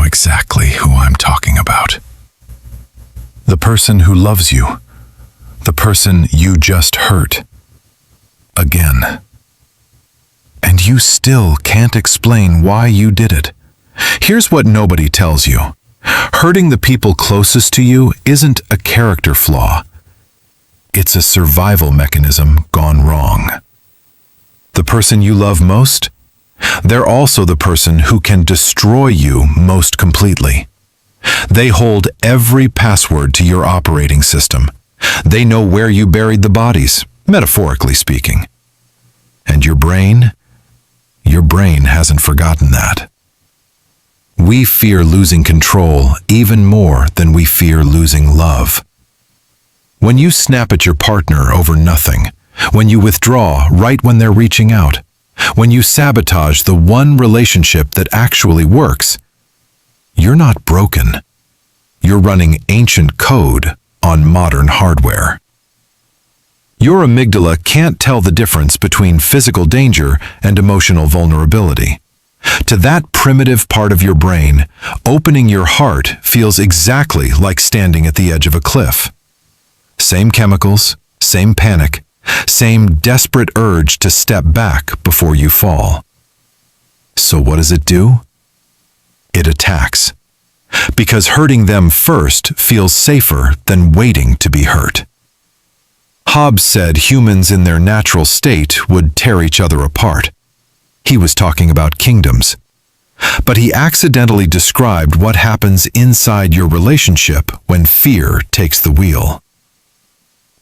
exactly who I'm talking about. The person who loves you. The person you just hurt. Again. And you still can't explain why you did it. Here's what nobody tells you. Hurting the people closest to you isn't a character flaw. It's a survival mechanism gone wrong. The person you love most? They're also the person who can destroy you most completely. They hold every password to your operating system. They know where you buried the bodies, metaphorically speaking. And your brain hasn't forgotten that. We fear losing control even more than we fear losing love. When you snap at your partner over nothing, when you withdraw right when they're reaching out, when you sabotage the one relationship that actually works, you're not broken. You're running ancient code on modern hardware. Your amygdala can't tell the difference between physical danger and emotional vulnerability. To that primitive part of your brain, opening your heart feels exactly like standing at the edge of a cliff. Same chemicals, same panic, same desperate urge to step back before you fall. So what does it do? It attacks. Because hurting them first feels safer than waiting to be hurt. Hobbes said humans in their natural state would tear each other apart. He was talking about kingdoms. But he accidentally described what happens inside your relationship when fear takes the wheel.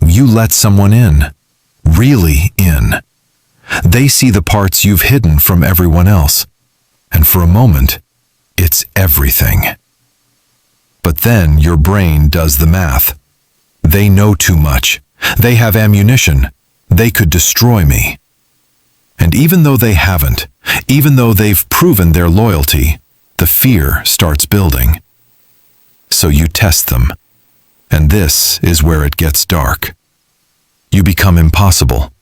You let someone in, really in. They see the parts you've hidden from everyone else, and for a moment, it's everything. But then your brain does the math. They know too much. They have ammunition. They could destroy me. And even though they haven't, even though they've proven their loyalty, the fear starts building. So you test them. And this is where it gets dark. You become impossible.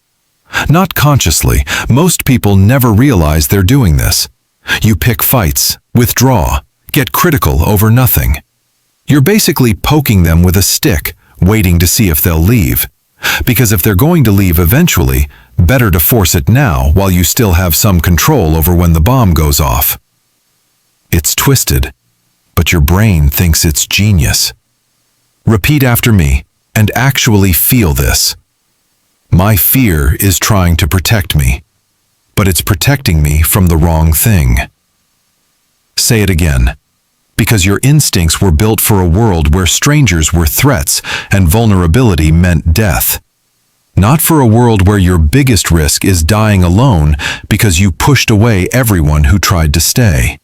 Not consciously. Most people never realize they're doing this. You pick fights, withdraw, get critical over nothing. You're basically poking them with a stick, waiting to see if they'll leave. Because if they're going to leave eventually, better to force it now while you still have some control over when the bomb goes off. It's twisted, but your brain thinks it's genius. Repeat after me and actually feel this. My fear is trying to protect me, but it's protecting me from the wrong thing. Say it again. Because your instincts were built for a world where strangers were threats and vulnerability meant death. Not for a world where your biggest risk is dying alone because you pushed away everyone who tried to stay.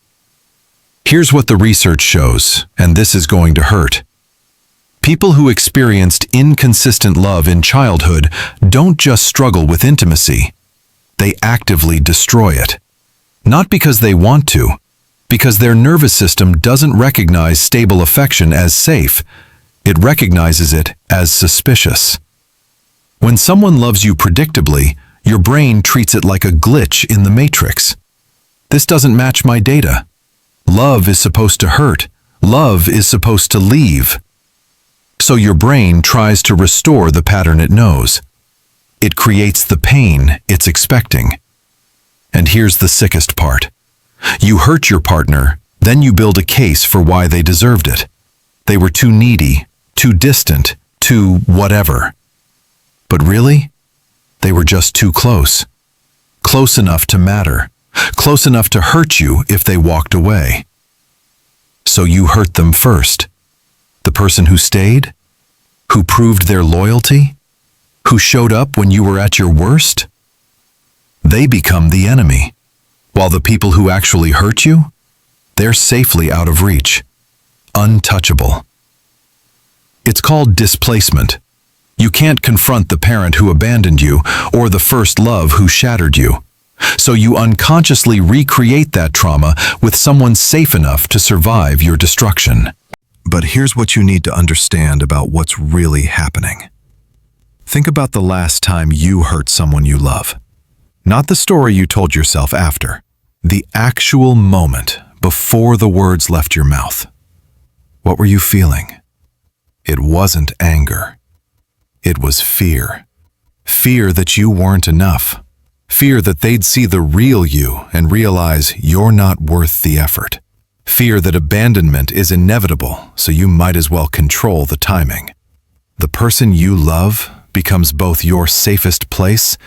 Here's what the research shows, and this is going to hurt. People who experienced inconsistent love in childhood don't just struggle with intimacy. They actively destroy it. Not because they want to, because their nervous system doesn't recognize stable affection as safe. It recognizes it as suspicious. When someone loves you predictably, your brain treats it like a glitch in the matrix. This doesn't match my data. Love is supposed to hurt. Love is supposed to leave. So your brain tries to restore the pattern it knows. It creates the pain it's expecting. And here's the sickest part. You hurt your partner, then you build a case for why they deserved it. They were too needy, too distant, too whatever. But really, they were just too close. Close enough to matter. Close enough to hurt you if they walked away. So you hurt them first. The person who stayed? Who proved their loyalty? Who showed up when you were at your worst? They become the enemy. While the people who actually hurt you, they're safely out of reach. Untouchable. It's called displacement. You can't confront the parent who abandoned you or the first love who shattered you. So you unconsciously recreate that trauma with someone safe enough to survive your destruction. But here's what you need to understand about what's really happening. Think about the last time you hurt someone you love. Not the story you told yourself after. The actual moment before the words left your mouth. What were you feeling? It wasn't anger. It was fear. Fear that you weren't enough. Fear that they'd see the real you and realize you're not worth the effort. Fear that abandonment is inevitable, so you might as well control the timing. The person you love becomes both your safest place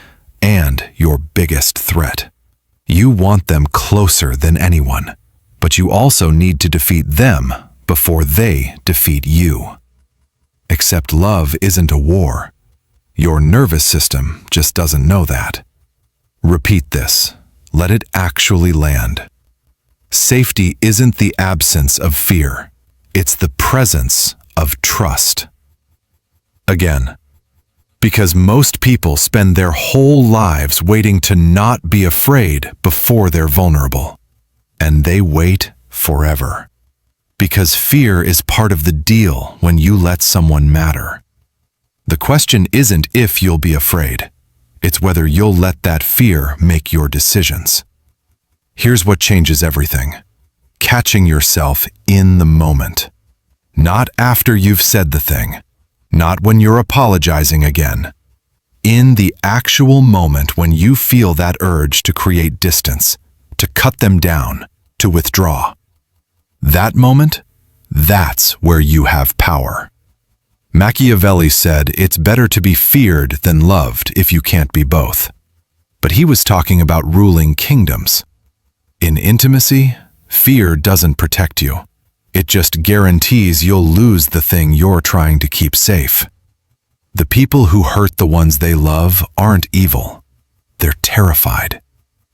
and your biggest threat. You want them closer than anyone, but you also need to defeat them before they defeat you. Except love isn't a war. Your nervous system just doesn't know that. Repeat this. Let it actually land. Safety isn't the absence of fear. It's the presence of trust. Again, because most people spend their whole lives waiting to not be afraid before they're vulnerable. And they wait forever. Because fear is part of the deal when you let someone matter. The question isn't if you'll be afraid. It's whether you'll let that fear make your decisions. Here's what changes everything. Catching yourself in the moment. Not after you've said the thing. Not when you're apologizing again. In the actual moment when you feel that urge to create distance, to cut them down, to withdraw. That moment, that's where you have power. Machiavelli said it's better to be feared than loved if you can't be both. But he was talking about ruling kingdoms. In intimacy, fear doesn't protect you. It just guarantees you'll lose the thing you're trying to keep safe. The people who hurt the ones they love aren't evil. They're terrified.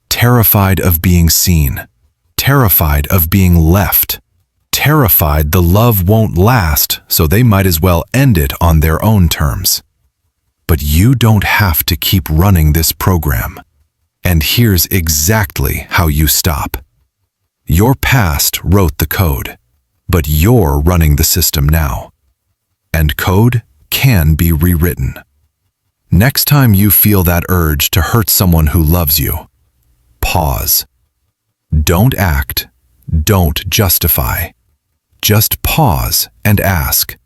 Terrified of being seen. Terrified of being left. Terrified the love won't last, so they might as well end it on their own terms. But you don't have to keep running this program. And here's exactly how you stop. Your past wrote the code, but you're running the system now. And code can be rewritten. Next time you feel that urge to hurt someone who loves you, pause. Don't act. Don't justify. Just pause and ask,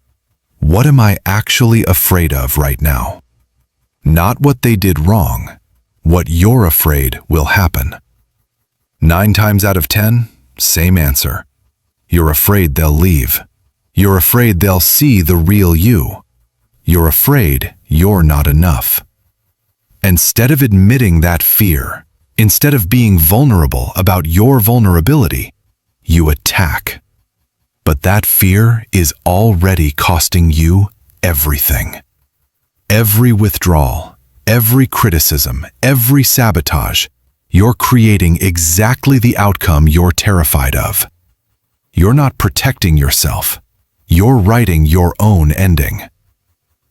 what am I actually afraid of right now? Not what they did wrong, what you're afraid will happen. 9 times out of 10, same answer. You're afraid they'll leave. You're afraid they'll see the real you. You're afraid you're not enough. Instead of admitting that fear, instead of being vulnerable about your vulnerability, you attack. But that fear is already costing you everything. Every withdrawal, every criticism, every sabotage, you're creating exactly the outcome you're terrified of. You're not protecting yourself. You're writing your own ending.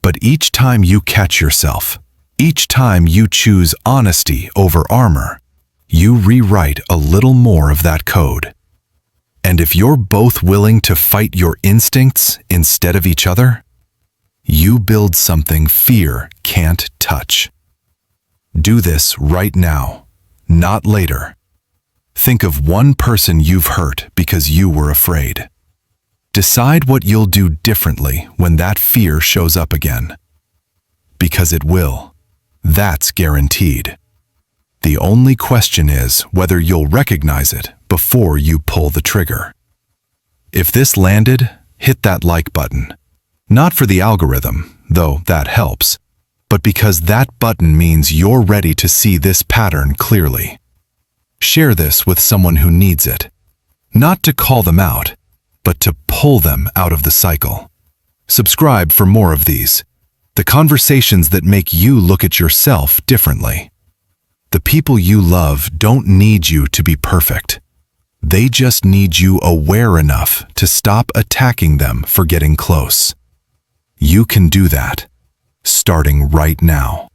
But each time you catch yourself, each time you choose honesty over armor, you rewrite a little more of that code. And if you're both willing to fight your instincts instead of each other, you build something fear can't touch. Do this right now, not later. Think of one person you've hurt because you were afraid. Decide what you'll do differently when that fear shows up again. Because it will. That's guaranteed. The only question is whether you'll recognize it before you pull the trigger. If this landed, hit that like button. Not for the algorithm, though that helps, but because that button means you're ready to see this pattern clearly. Share this with someone who needs it. Not to call them out, but to pull them out of the cycle. Subscribe for more of these. The conversations that make you look at yourself differently. The people you love don't need you to be perfect. They just need you aware enough to stop attacking them for getting close. You can do that, starting right now.